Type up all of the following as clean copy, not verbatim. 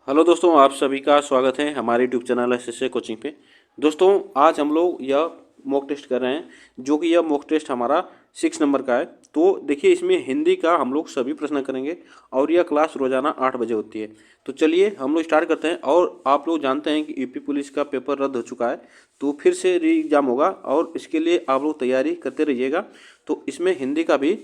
Hello दोस्तों, आप सभी का स्वागत है हमारे यूट्यूब चैनल एसएसए कोचिंग पे। दोस्तों, आज हम लोग यह मॉक टेस्ट कर रहे हैं, जो कि यह मॉक टेस्ट हमारा 6 नंबर का है। तो देखिए, इसमें हिंदी का हम लोग सभी प्रश्न करेंगे और यह क्लास रोजाना 8 बजे होती है। तो चलिए हम लोग स्टार्ट करते हैं। और आप लोग जानते हैं कि यूपी पुलिस का पेपर रद्द हो चुका है, तो फिर से री एग्ज़ाम होगा और इसके लिए आप लोग तैयारी करते रहिएगा। तो इसमें हिंदी का भी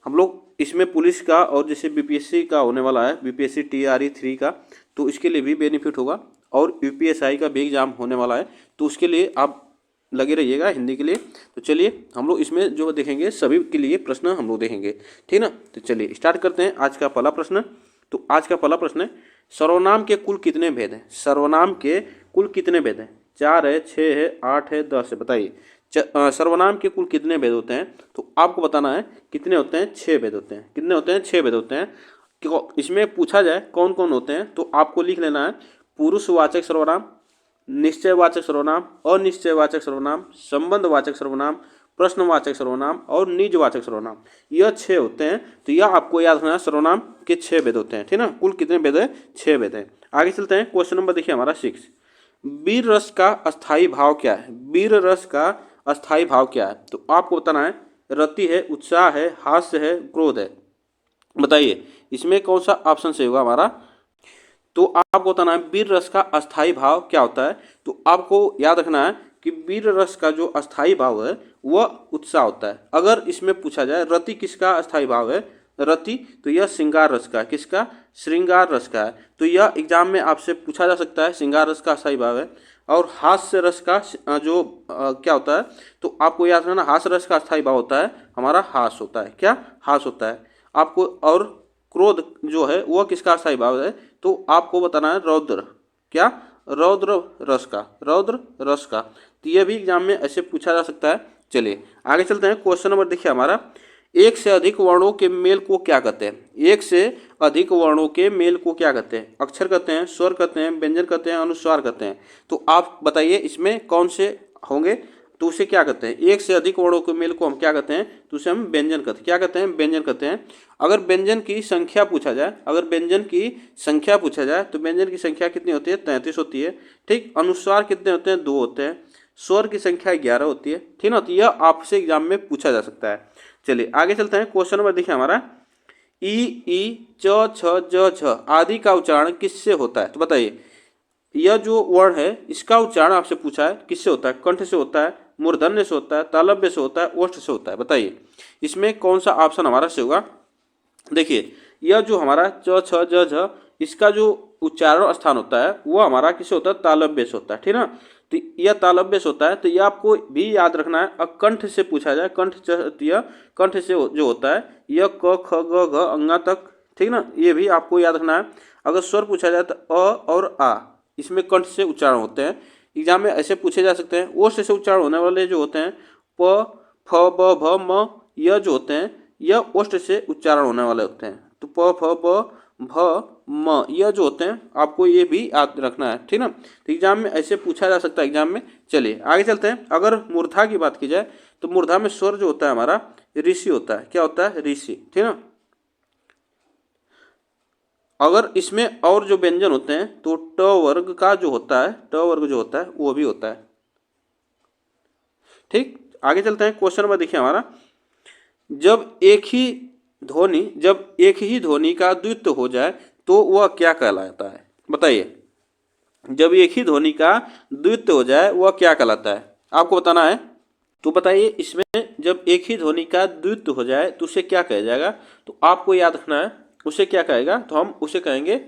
हम लोग इसमें पुलिस का और जैसे बीपीएससी का होने वाला है, बीपीएससी टीआरई 3 का, तो इसके लिए भी बेनिफिट होगा। और यूपीएसआई का भी एग्ज़ाम होने वाला है, तो उसके लिए आप लगे रहिएगा हिंदी के लिए। तो चलिए हम लोग इसमें जो देखेंगे सभी के लिए प्रश्न हम लोग देखेंगे, ठीक ना। तो चलिए स्टार्ट करते हैं आज का पहला प्रश्न। तो आज का पहला प्रश्न है, सर्वनाम के कुल कितने भेद हैं? सर्वनाम के कुल कितने भेद हैं? 4 है, 6 है, 8 है, 10 है, बताइए। सर्वनाम के कुल कितने भेद होते हैं? तो आपको बताना है कितने होते हैं। 6 भेद होते हैं। कितने होते हैं? 6 भेद होते हैं। इसमें पूछा जाए कौन कौन होते हैं, तो आपको लिख लेना है पुरुषवाचक सर्वनाम, निश्चयवाचक सर्वनाम, अनिश्चयवाचक सर्वनाम, संबंधवाचक सर्वनाम, प्रश्नवाचक सर्वनाम और निजवाचक सर्वनाम। यह 6 होते हैं। तो यह आपको याद रखना है, सर्वनाम के 6 भेद होते हैं, ठीक ना। कुल कितने भेद है? 6 भेद है। आगे चलते हैं। क्वेश्चन नंबर देखिए हमारा 6। वीर रस का अस्थाई भाव क्या है? वीर रस का अस्थाई भाव क्या है? तो आपको बताना है रति है, उत्साह है, हास्य है, क्रोध है, बताइए इसमें कौन सा ऑप्शन सही होगा हमारा। तो आपको बताना है वीर रस का अस्थाई भाव क्या होता है। तो आपको याद रखना है कि वीर रस का जो अस्थाई भाव है वह उत्साह होता है। अगर इसमें पूछा जाए रति किसका अस्थाई भाव है, रति, तो यह श्रृंगार रस का है। किसका? श्रृंगार रस का है। तो यह एग्जाम में आपसे पूछा जा सकता है, श्रृंगार रस का अस्थाई भाव है। और हास्य रस का जो क्या होता है, तो आपको याद रखना हास्य रस का अस्थाई भाव होता है हमारा हास होता है। क्या? हास होता है आपको। और क्रोध जो है वह किसका अस्थाई भाव है, तो आपको बताना है रौद्र। क्या? रौद्र रस का, रौद्र रस का। तो यह भी एग्जाम में ऐसे पूछा जा सकता है। चलिए आगे चलते हैं। क्वेश्चन नंबर देखिए हमारा, एक से अधिक वर्णों के मेल को क्या कहते हैं? एक से अधिक वर्णों के मेल को क्या कहते हैं? अक्षर कहते हैं, स्वर कहते हैं, व्यंजन कहते हैं, अनुस्वार कहते हैं। तो आप बताइए इसमें कौन से होंगे, तो उसे क्या कहते हैं? एक से अधिक वर्णों के मेल को हम क्या कहते हैं? तो उसे हम व्यंजन कहते हैं। क्या कहते हैं? व्यंजन कहते हैं। अगर व्यंजन की संख्या पूछा जाए, अगर व्यंजन की संख्या पूछा जाए, तो व्यंजन की संख्या कितनी होती है? 33 होती है। ठीक। अनुस्वार कितने होते हैं? 2 होते हैं। स्वर की संख्या 11 होती है, ठीक ना। तो यह आपसे एग्जाम में पूछा जा सकता है। चलिए आगे चलते हैं। क्वेश्चन नंबर देखिए हमारा, ई च छ ज छ आदि का उच्चारण किससे होता है? तो बताइए यह जो वर्ण है इसका उच्चारण आपसे पूछा है किससे होता है? कंठ से होता है, मूर्धन्य से होता है, तालव्य से होता है, ओष्ठ से होता है, बताइए इसमें कौन सा ऑप्शन हमारा से होगा। देखिए यह जो हमारा च छ ज झ इसका जो उच्चारण स्थान होता है वो हमारा किससे होता है? तालव्य से होता है, ठीक ना। तो यह तालव्य से होता है। तो यह आपको भी याद रखना है। कंठ से पूछा जाए, यह कंठ से जो होता है यह क ख ग घ अंगा तक, ठीक ना। ये भी आपको याद रखना है। अगर स्वर पूछा जाए तो अ और आ, इसमें कंठ से उच्चारण होते हैं। एग्जाम में ऐसे पूछे जा सकते हैं। ओष्ठ से उच्चारण होने वाले जो होते हैं प फ ब भ म, यह जो होते हैं यह ओष्ठ से उच्चारण होने वाले होते हैं। तो प फ ब भ म यह जो होते हैं आपको ये भी याद रखना है, ठीक ना। तो एग्जाम में ऐसे पूछा जा सकता है एग्जाम में। चलिए आगे चलते हैं। अगर मूर्धा की बात की जाए तो मूर्धा में स्वर जो होता है हमारा ऋषि होता है। क्या होता है? ऋषि, ठीक ना। अगर इसमें और जो व्यंजन होते हैं तो ट वर्ग का जो होता है, ट वर्ग जो होता है वो भी होता है। ठीक। आगे चलते हैं। क्वेश्चन नंबर देखिए हमारा, जब एक ही ध्वनि का द्वित्व हो जाए तो वह क्या कहलाता है? बताइए जब एक ही ध्वनि का द्वित्व हो जाए वह क्या कहलाता है? आपको बताना है। तो बताइए इसमें जब एक ही ध्वनि का द्वित्व हो जाए तो उसे क्या कहा जाएगा? तो आपको याद रखना है उसे क्या कहेगा। तो हम उसे कहेंगे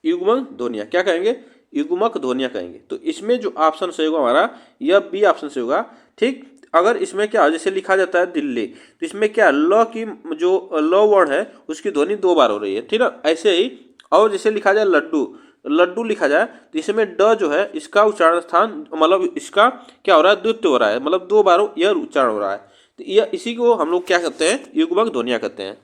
युग्मक ध्वनिया। क्या कहेंगे? युग्मक ध्वनिया कहेंगे। तो इसमें जो ऑप्शन सही होगा हमारा यह बी ऑप्शन से होगा। ठीक। अगर इसमें क्या जैसे लिखा जाता है दिल्ली, तो इसमें क्या ल की जो ल वर्ण है उसकी ध्वनि 2 बार हो रही है, ठीक है। ऐसे ही और जैसे लिखा जाए लड्डू, लड्डू लिखा जाए तो इसमें ड जो है इसका उच्चारण स्थान मतलब इसका क्या हो रहा है? द्वित्व हो रहा है, मतलब 2 बार यह उच्चारण हो रहा है। तो यह इसी को हम लोग क्या कहते हैं? युग्मक ध्वनिया कहते हैं।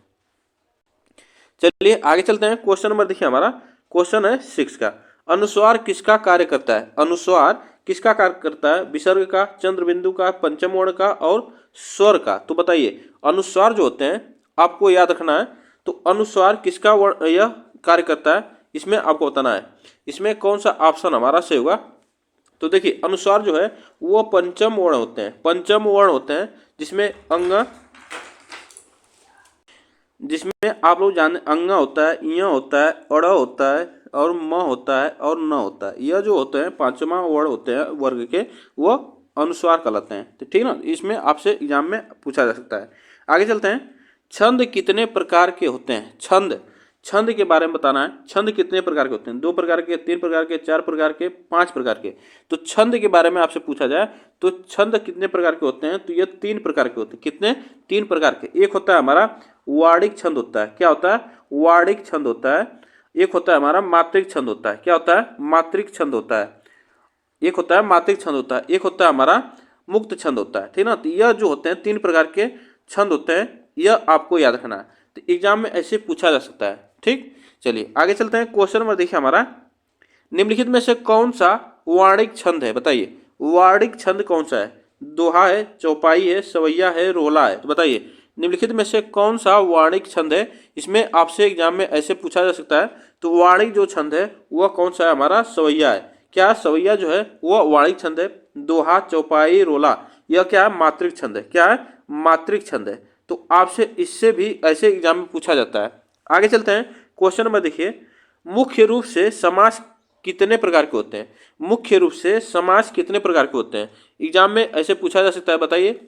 चलिए आगे चलते हैं। क्वेश्चन नंबर देखिए हमारा, क्वेश्चन है 6 का, अनुस्वार किसका कार्य करता है? अनुस्वार किसका कार्य करता है? विसर्ग का, चंद्र बिंदु का, पंचम वर्ण का और स्वर का। तो बताइए अनुस्वार जो होते हैं आपको याद रखना है। तो अनुस्वार किसका वर्ण यह कार्य करता है? इसमें आपको बताना है इसमें कौन सा ऑप्शन हमारा सही होगा। तो देखिए अनुस्वार जो है वो पंचम वर्ण होते हैं, पंचम वर्ण होते हैं जिसमें जिसमें आप लोग जाने अंगा होता है, इया होता है, अड़ होता है और म होता है और न होता है। यह जो होते हैं पांचवा वर्ण होते हैं वर्ग के, वो अनुस्वार कहलाते हैं। तो ठीक ना, इसमें आपसे एग्जाम में पूछा जा सकता है। आगे चलते हैं। छंद कितने प्रकार के होते हैं? छंद, छंद के बारे में बताना है। छंद कितने प्रकार के होते हैं? 2 प्रकार के, 3 प्रकार के, 4 प्रकार के, 5 प्रकार के। तो छंद के बारे में आपसे पूछा जाए तो छंद कितने प्रकार के होते हैं? तो ये 3 प्रकार के होते हैं। कितने? 3 प्रकार के। एक होता है हमारा वार्णिक छंद होता है। क्या होता है? वार्णिक छंद होता है। एक होता है हमारा मात्रिक छंद होता है। क्या होता है? मात्रिक छंद होता है। एक होता है मात्रिक छंद होता है, एक होता है हमारा मुक्त छंद होता है। ठीक ना, तो यह जो होते हैं 3 प्रकार के छंद होते हैं, यह आपको याद रखना है। तो एग्जाम में ऐसे पूछा जा सकता है। ठीक, चलिए आगे चलते हैं। क्वेश्चन नंबर देखिए हमारा, निम्नलिखित में से कौन सा वार्णिक छंद है? बताइए वार्णिक छंद कौन सा है? दोहा है, चौपाई है, सवैया है, रोला है। तो बताइए निम्नलिखित में से कौन सा वार्णिक छंद है? इसमें आपसे एग्जाम में ऐसे पूछा जा सकता है। तो वार्णिक जो छंद है वह कौन सा है? हमारा सवैया है। क्या? सवैया जो है वह वार्णिक छंद है। दोहा, चौपाई, रोला यह क्या है? मात्रिक छंद है। क्या है? मात्रिक छंद है। तो आपसे इससे भी ऐसे एग्जाम में पूछा जाता है। आगे चलते हैं। क्वेश्चन नंबर देखिए, मुख्य रूप से समास कितने प्रकार के होते हैं? मुख्य रूप से समास कितने प्रकार के होते हैं? एग्जाम में ऐसे पूछा जा सकता है। बताइए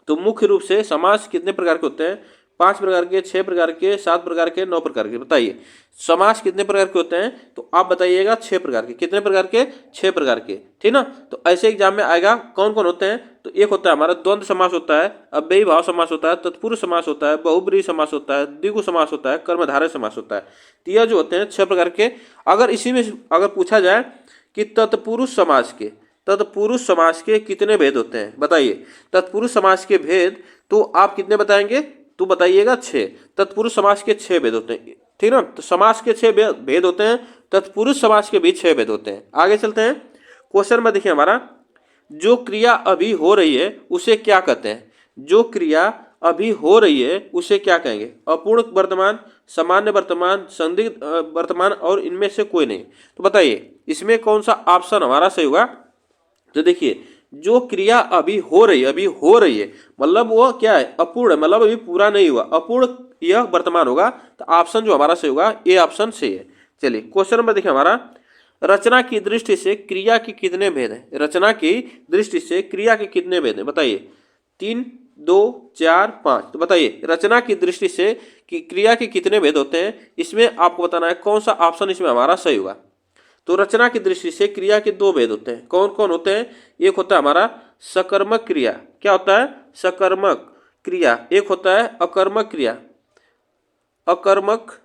तो मुख्य रूप से समास कितने प्रकार के होते हैं? 5 प्रकार के, 6 प्रकार के, 7 प्रकार के, 9 प्रकार के। बताइए समास कितने प्रकार के होते हैं? तो आप बताइएगा 6 प्रकार के। कितने प्रकार के? 6 प्रकार के। ठीक ना, तो ऐसे एग्जाम में आएगा कौन कौन होते हैं? तो एक होता है हमारा द्वंद्व समास होता है, अव्ययी भाव समास होता है, तत्पुरुष समास होता है, बहुब्रीहि समास होता है, द्विगु समास होता है, कर्मधारय समास होता है। तो यह जो होते हैं 6 प्रकार के। अगर इसी में अगर पूछा जाए कि तत्पुरुष समास के, तत्पुरुष समास के कितने भेद होते हैं? बताइए तत्पुरुष समास के भेद तो आप कितने बताएंगे? तो बताइएगा 6। तत्पुरुष समास के 6 भेद होते हैं। ठीक ना, तो समास के 6 भेद होते हैं, तत्पुरुष समास के भी 6 भेद होते हैं। आगे चलते हैं। क्वेश्चन में देखिए हमारा, जो क्रिया अभी हो रही है उसे क्या कहते हैं? जो क्रिया अभी हो रही है उसे क्या कहेंगे? अपूर्ण वर्तमान, सामान्य वर्तमान, संदिग्ध वर्तमान और इनमें से कोई नहीं। तो बताइए इसमें कौन सा ऑप्शन हमारा सही होगा? तो देखिए जो क्रिया अभी हो रही है, अभी हो रही है मतलब वो क्या है? अपूर्ण है, मतलब अभी पूरा नहीं हुआ, अपूर्ण यह वर्तमान होगा। तो ऑप्शन जो हमारा सही होगा ये ऑप्शन सही है। चलिए क्वेश्चन नंबर देखिए हमारा, रचना की दृष्टि से क्रिया के कितने भेद हैं? रचना की दृष्टि से क्रिया के कितने भेद हैं? बताइए 3, 2, 4, 5। तो बताइए रचना की दृष्टि से कि क्रिया के कितने भेद होते हैं? इसमें आपको बताना है कौन सा ऑप्शन इसमें हमारा सही होगा। तो रचना की दृष्टि से क्रिया के 2 भेद होते हैं। कौन कौन होते हैं? एक होता है हमारा सकर्मक क्रिया। क्या होता है? सकर्मक क्रिया। एक होता है अकर्मक क्रिया। अकर्मक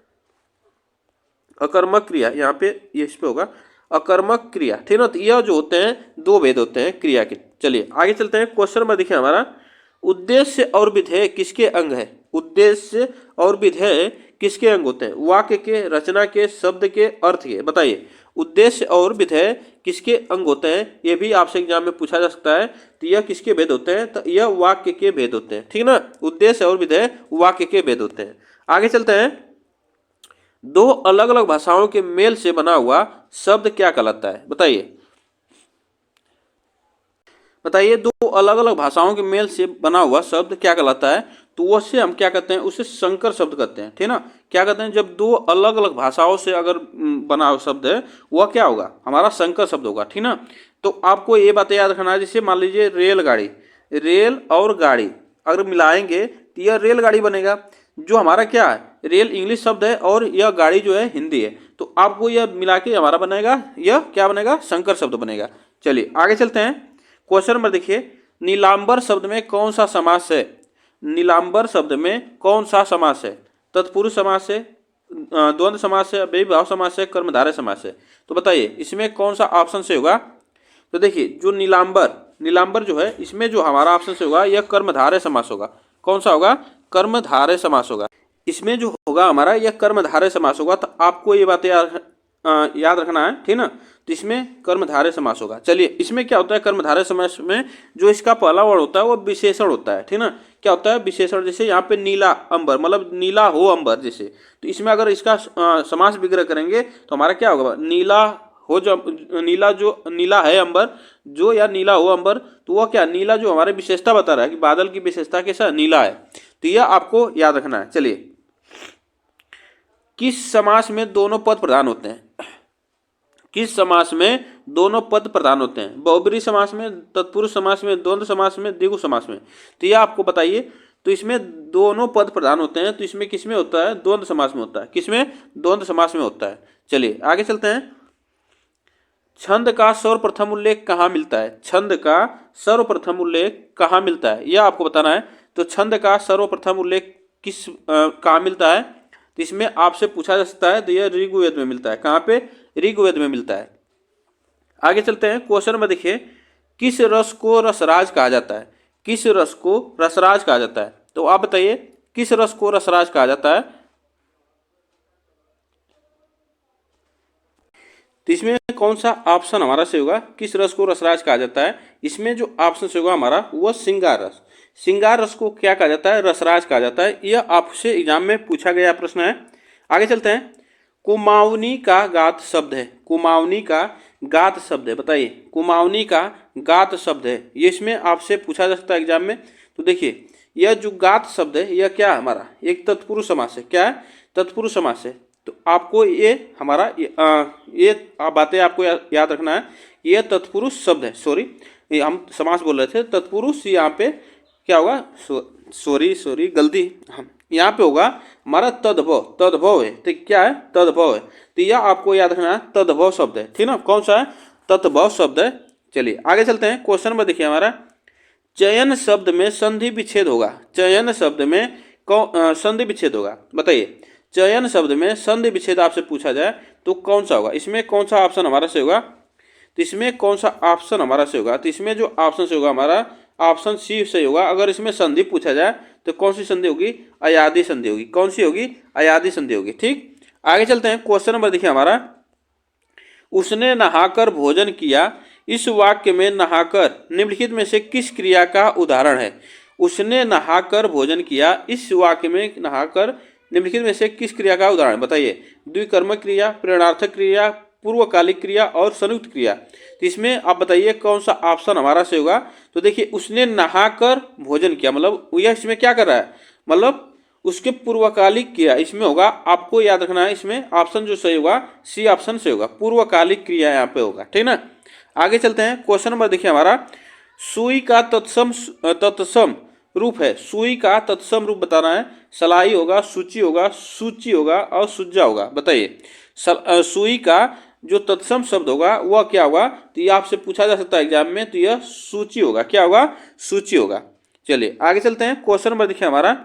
क्रिया, यहाँ पे ये इस पे होगा अकर्मक क्रिया। ठीक ना, तो यह जो होते हैं 2 भेद होते हैं क्रिया के। चलिए आगे चलते हैं। क्वेश्चन नंबर देखिए हमारा, उद्देश्य और विधेय किसके अंग है? उद्देश्य और विधेय किसके अंग होते हैं? वाक्य के, रचना के, शब्द के, अर्थ के। बताइए उद्देश्य और विधेय किसके अंग होते हैं? ये भी आपसे एग्जाम में पूछा जा सकता है। तो यह किसके भेद होते हैं? तो यह वाक्य के भेद होते हैं। ठीक ना, उद्देश्य और विधेय वाक्य के भेद होते हैं। आगे चलते हैं। 2 अलग अलग भाषाओं के मेल से बना हुआ शब्द क्या कहलाता है? बताइए बताइए 2 अलग अलग भाषाओं के मेल से बना हुआ शब्द क्या कहलाता है? तो उससे हम क्या कहते हैं? उसे संकर शब्द कहते हैं। ठीक ना, क्या कहते हैं? जब 2 अलग अलग भाषाओं से अगर बना हुआ शब्द है वह क्या होगा? हमारा संकर शब्द होगा। ठीक ना, तो आपको ये बातें याद रखना है। जैसे मान लीजिए रेलगाड़ी, रेल और गाड़ी अगर मिलाएंगे तो यह रेलगाड़ी बनेगा। जो हमारा क्या है? रेल इंग्लिश शब्द है और यह गाड़ी जो है हिंदी है। तो आपको यह मिला के हमारा बनेगा, यह क्या बनेगा? संकर शब्द बनेगा। चलिए आगे चलते हैं। क्वेश्चन नंबर देखिए, नीलांबर शब्द में कौन सा समास है? नीलांबर शब्द में कौन सा समास है? तत्पुरुष समास है, द्वंद्व समास है, अव्ययी भाव समास है, कर्मधारय समास है। तो बताइए इसमें कौन सा ऑप्शन से होगा? तो देखिए जो नीलांबर जो है इसमें जो हमारा ऑप्शन से होगा यह कर्मधारय समास होगा। कौन सा होगा? कर्मधारय समास होगा। इसमें जो होगा हमारा यह कर्मधारय समास होगा। तो आपको ये बातें याद रखना है, ठीक ना। तो इसमें कर्मधारय समास होगा। चलिए इसमें क्या होता है, कर्मधारय समास में जो इसका पहला वर्ड होता है वो विशेषण होता है, ठीक ना। क्या होता है, विशेषण। जैसे यहाँ पे नीला अंबर, मतलब नीला हो अंबर जैसे, तो इसमें अगर इसका समास विग्रह करेंगे तो हमारा क्या होगा, नीला हो जो नीला है अंबर जो, या नीला हो अंबर, तो वह क्या, नीला जो हमारे विशेषता बता रहा है कि बादल की विशेषता कैसा, नीला है। तो यह आपको याद रखना है। चलिए, किस समास में दोनों पद प्रधान होते हैं, किस समास में दोनों पद प्रधान होते हैं, बहुब्रीहि समास में, तत्पुरुष समास में, द्वंद्व समास में, द्विगु समास में। तो यह आपको बताइए। तो इसमें दोनों पद प्रधान होते हैं, तो इसमें किसमें होता है, द्वंद्व समास में होता है। किसमें, द्वंद्व समास में होता है। चलिए आगे चलते हैं। छंद का सर्वप्रथम उल्लेख कहाँ मिलता है, छंद का सर्वप्रथम उल्लेख कहाँ मिलता है, यह आपको बताना है। तो छंद का सर्वप्रथम उल्लेख किस कहाँ मिलता है, तो इसमें आपसे पूछा जा सकता है। तो यह ऋग्वेद में मिलता है। कहाँ पे, ऋग्वेद में मिलता है। आगे चलते हैं, क्वेश्चन में देखिए, किस रस को रसराज कहा जाता है, किस रस को रसराज कहा जाता है। तो आप बताइए किस रस को रसराज कहा जाता है। तो इसमें कौन सा ऑप्शन हमारा से होगा, किस रस को रसराज कहा जाता है। इसमें जो ऑप्शन से होगा हमारा वह श्रृंगार रस। श्रृंगार रस को क्या कहा जाता है, रसराज कहा जाता है। यह आपसे एग्जाम में पूछा गया प्रश्न है। आगे चलते हैं। कुमाऊनी का गात शब्द है, कुमाऊनी का गात शब्द है, बताइए कुमाऊनी का गात शब्द है। ये इसमें आपसे पूछा जा सकता है एग्जाम में। तो देखिए यह जो गात शब्द है यह क्या है, हमारा एक तत्पुरुष समास है। क्या है, तत्पुरुष समास है। तो आपको ये हमारा ये बातें आपको याद रखना है। ये तत्पुरुष शब्द है, सॉरी हम समास बोल रहे थे, तत्पुरुष यहाँ पे क्या होगा, सॉरी गलती, हम यहाँ पे होगा हमारा तद्भव, तद्भव है। तो क्या है, तद्भव है। तो यह आपको याद रखना है, तद्भव शब्द है, ठीक ना। कौन सा है, तद्भव शब्द है। चलिए आगे चलते हैं। क्वेश्चन में देखिए हमारा, चयन शब्द में संधि विच्छेद होगा, चयन शब्द में संधि विच्छेद होगा। बताइए चयन शब्द में संधि विच्छेद आपसे पूछा जाए तो कौन सा होगा, इसमें कौन सा ऑप्शन हमारा से होगा। तो इसमें कौन सा ऑप्शन हमारा से होगा, तो इसमें जो ऑप्शन से होगा हमारा ऑप्शन सी सही होगा। अगर इसमें संधि पूछा जाए तो कौन सी संधि होगी, अयादी संधि होगी। कौन सी होगी, अयादी संधि होगी। ठीक, आगे चलते हैं। क्वेश्चन नंबर देखिए हमारा, उसने नहाकर भोजन किया, इस वाक्य में नहाकर निम्नलिखित में से किस क्रिया का उदाहरण है। उसने नहाकर भोजन किया, इस वाक्य में नहाकर निम्नलिखित में से किस क्रिया का उदाहरण बताइए। द्विकर्मक क्रिया, प्रेरणार्थक क्रिया, पूर्वकालिक क्रिया और संयुक्त क्रिया। तो इसमें आप बताइए कौन सा ऑप्शन हमारा से होगा। तो देखिए उसने नहाकर भोजन किया, मतलब यह इसमें क्या कर रहा है, मतलब उसके पूर्वकालिक क्रिया इसमें होगा। आपको याद रखना है इसमें ऑप्शन जो सही होगा सी ऑप्शन से होगा, पूर्वकालिक क्रिया यहाँ पे होगा, ठीक ना। आगे चलते हैं। क्वेश्चन नंबर देखिए हमारा, सुई का तत्सम रूप है, सुई का तत्सम रूप बताना है। सलाई होगा, सूची होगा, सूची होगा और सुज्जा होगा। बताइए सुई का जो तत्सम शब्द होगा वह क्या होगा। तो ये आपसे पूछा जा सकता है एग्जाम में, तो यह सूची होगा। क्या होगा, सूची होगा। चलिए आगे चलते हैं। क्वेश्चन नंबर देखिए हमारा,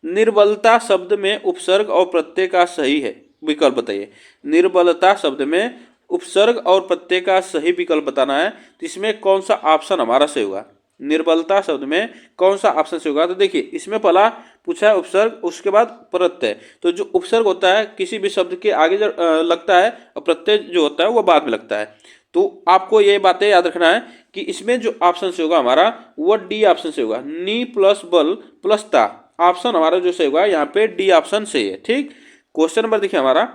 निर्बलता शब्द में उपसर्ग और प्रत्यय का सही है विकल्प बताइए। निर्बलता शब्द में उपसर्ग और प्रत्यय का सही विकल्प बताना है। तो इसमें कौन सा ऑप्शन हमारा सही होगा, निर्बलता शब्द में कौन सा ऑप्शन से होगा। तो देखिए इसमें पहला पूछा है उपसर्ग, उसके बाद प्रत्यय। तो जो उपसर्ग होता है किसी भी शब्द के आगे जो लगता है, और प्रत्यय जो होता है वह बाद में लगता है। तो आपको ये बातें याद रखना है कि इसमें जो ऑप्शन से होगा हमारा वह डी ऑप्शन से होगा। नी प्लस बल प्लस ता, ऑप्शन हमारा जो सही होगा यहाँ पे डी ऑप्शन से है। ठीक, क्वेश्चन नंबर देखिए हमारा,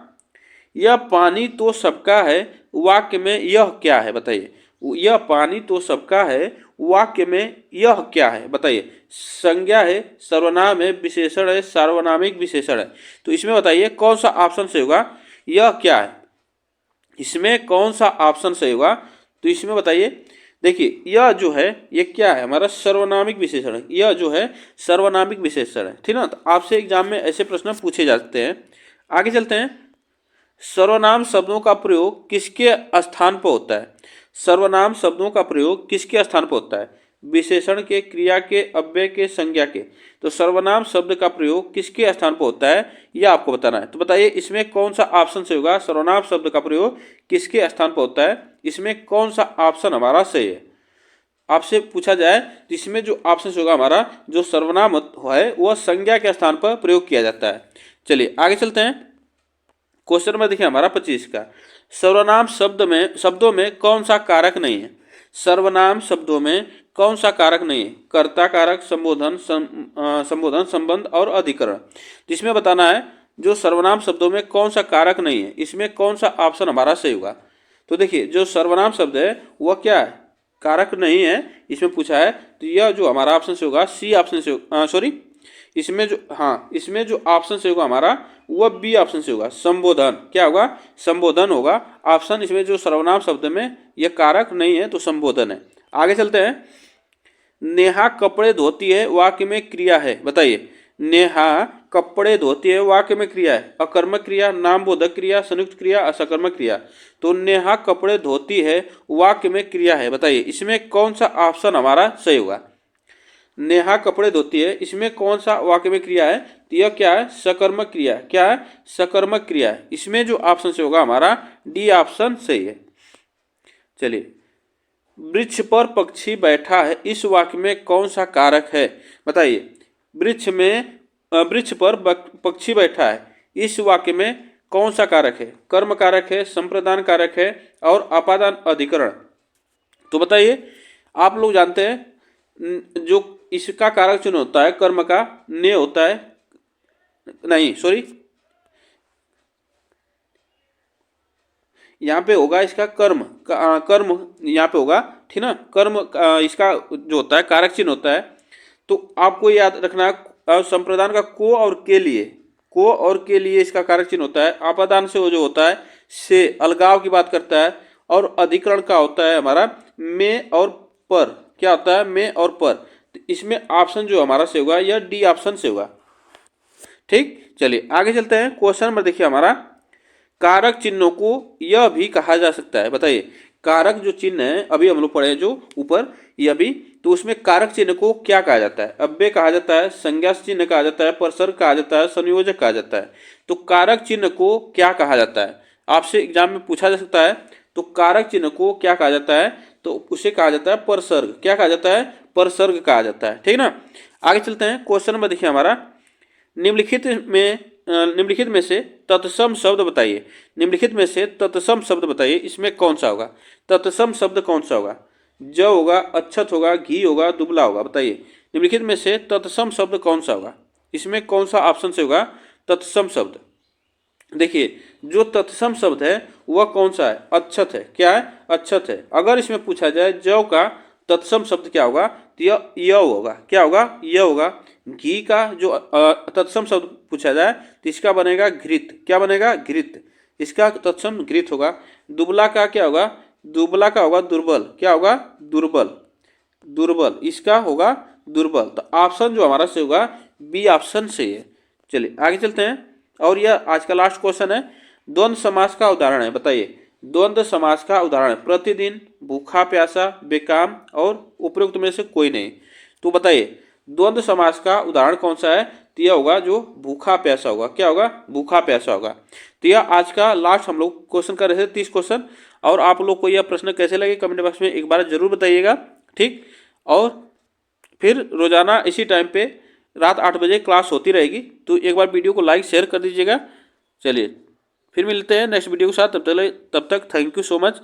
यह पानी तो सबका है, वाक्य में यह क्या है बताइए। यह पानी तो सबका है, वाक्य में यह क्या है बताइए। संज्ञा है, सर्वनाम है, विशेषण है, सार्वनामिक विशेषण है। तो इसमें बताइए कौन सा ऑप्शन सही होगा, यह क्या है, इसमें कौन सा ऑप्शन सही होगा। तो इसमें बताइए, देखिए यह जो है ये क्या है, हमारा सर्वनामिक विशेषण है। यह जो है सर्वनामिक विशेषण है, ठीक ना। तो आपसे एग्जाम में ऐसे प्रश्न पूछे जाते हैं। आगे चलते हैं। सर्वनाम शब्दों का प्रयोग किसके स्थान पर होता है। सर्वनाम शब्दों का प्रयोग किसके स्थान पर होता है, विशेषण के, क्रिया के, अव्यय के, संज्ञा के। तो सर्वनाम शब्द का प्रयोग किसके स्थान पर होता है यह आपको बताना है। तो बताइए इसमें कौन सा ऑप्शन से होगा, सर्वनाम शब्द का प्रयोग किसके स्थान पर होता है, इसमें कौन सा ऑप्शन हमारा सही है। आपसे पूछा जाए तो इसमें जो ऑप्शन होगा हमारा, जो सर्वनाम है वह संज्ञा के स्थान पर प्रयोग किया जाता है। चलिए आगे चलते हैं। क्वेश्चन नंबर देखिए हमारा 25 का, सर्वनाम शब्दों में कौन सा कारक नहीं है? सर्वनाम शब्दों में कौन सा कारक नहीं है? कर्ता कारक, संबोधन, संबंध और अधिकरण। जिसमें बताना है जो सर्वनाम शब्दों में कौन सा कारक नहीं है, इसमें कौन सा ऑप्शन हमारा सही होगा। तो देखिए जो सर्वनाम शब्द है वह क्या है? कारक नहीं है, इसमें पूछा है। तो यह जो हमारा ऑप्शन से होगा सी ऑप्शन से, सॉरी इसमें जो ऑप्शन से होगा हमारा वह बी ऑप्शन से होगा, संबोधन। क्या होगा? संबोधन होगा ऑप्शन। इसमें जो सर्वनाम शब्द में यह कारक नहीं है तो संबोधन है। आगे चलते हैं। नेहा कपड़े धोती है वाक्य में क्रिया है, बताइए। नेहा कपड़े धोती है वाक्य में क्रिया है, अकर्मक क्रिया, नामबोधक क्रिया, संयुक्त क्रिया, असकर्मक क्रिया। तो नेहा कपड़े धोती है वाक्य में क्रिया है, बताइए इसमें कौन सा ऑप्शन हमारा सही होगा। नेहा कपड़े धोती है, इसमें कौन सा वाक्य में क्रिया है? तो यह क्या है? सकर्मक क्रिया। क्या है? सकर्मक क्रिया है। इसमें जो ऑप्शन से होगा हमारा डी ऑप्शन सही है। चलिए, वृक्ष पर पक्षी बैठा है, इस वाक्य में कौन सा कारक है? बताइए। वृक्ष पर पक्षी बैठा है, इस वाक्य में कौन सा कारक है? कर्म कारक है, संप्रदान कारक है और अपादान अधिकरण। तो बताइए, आप लोग जानते हैं जो इसका कारक चिन्ह होता है कर्म का ने होता है, नहीं सॉरी, यहाँ पे होगा इसका कर्म यहाँ पे होगा, ठीक ना। कर्म इसका जो होता है कारक चिन्ह होता है। तो आपको याद रखना है संप्रदान का को और के लिए इसका कारक चिन्ह होता है। आपादान से वो जो होता है से अलगाव की बात करता है। और अधिकरण का होता है हमारा में और पर। क्या होता है? में और पर। तो इसमें ऑप्शन जो हमारा से होगा यह डी ऑप्शन से होगा। ठीक, चलिए आगे चलते हैं। क्वेश्चन नंबर देखिए हमारा, कारक चिन्हों को यह भी कहा जा सकता है, बताइए। कारक जो चिन्ह है अभी हम लोग पढ़े जो ऊपर यह भी, तो उसमें कारक चिन्ह को क्या कहा जाता है? अव्यय कहा जाता है, संज्ञा चिन्ह कहा जाता है, परसर्ग कहा जाता है, संयोजक कहा जाता है। तो कारक चिन्ह को क्या कहा जाता है? आपसे एग्जाम में पूछा जा सकता है। तो कारक चिन्ह को क्या कहा जाता है? तो उसे कहा जाता है परसर्ग। क्या कहा जाता है? परसर्ग कहा जाता है, ठीक ना। आगे चलते हैं। क्वेश्चन नंबर देखिए हमारा, निम्नलिखित में से तत्सम शब्द बताइए। निम्नलिखित में से तत्सम शब्द बताइए, इसमें कौन सा होगा? तत्सम शब्द कौन सा होगा? ज होगा, अच्छत होगा, घी होगा, दुबला होगा, बताइए। निम्नलिखित में से तत्सम शब्द कौन सा होगा? इसमें कौन सा ऑप्शन से होगा तत्सम शब्द? देखिए जो तत्सम शब्द है वह कौन सा है? अच्छत है। क्या है? अच्छत है। अगर इसमें पूछा जाए जौ का तत्सम शब्द क्या होगा? तो यह होगा। क्या होगा? यह होगा। घी का जो तत्सम शब्द पूछा जाए तो इसका बनेगा घृत। क्या बनेगा? घृत। इसका तत्सम घृत होगा। दुबला का क्या होगा? दुबला का होगा दुर्बल। क्या होगा? दुर्बल। दुर्बल इसका होगा दुर्बल। तो ऑप्शन जो हमारा से होगा बी ऑप्शन से है। चलिए आगे चलते हैं। और यह आज का लास्ट क्वेश्चन है, द्वंद्व समास का उदाहरण है, बताइए। द्वंद्व समास का उदाहरण, प्रतिदिन, भूखा प्यासा, बेकाम और उपयुक्त में से कोई नहीं। तो बताइए द्वंद्व समास का उदाहरण कौन सा है? तो यह होगा जो भूखा प्यासा होगा। क्या होगा? भूखा प्यासा होगा। तो यह आज का लास्ट हम लोग क्वेश्चन कर रहे थे, 30 क्वेश्चन। और आप लोग को यह प्रश्न कैसे लगे कमेंट बॉक्स में एक बार जरूर बताइएगा, ठीक। और फिर रोजाना इसी टाइम पे रात 8 बजे क्लास होती रहेगी। तो एक बार वीडियो को लाइक शेयर कर दीजिएगा। चलिए फिर मिलते हैं नेक्स्ट वीडियो के साथ। तब तक थैंक यू सो मच।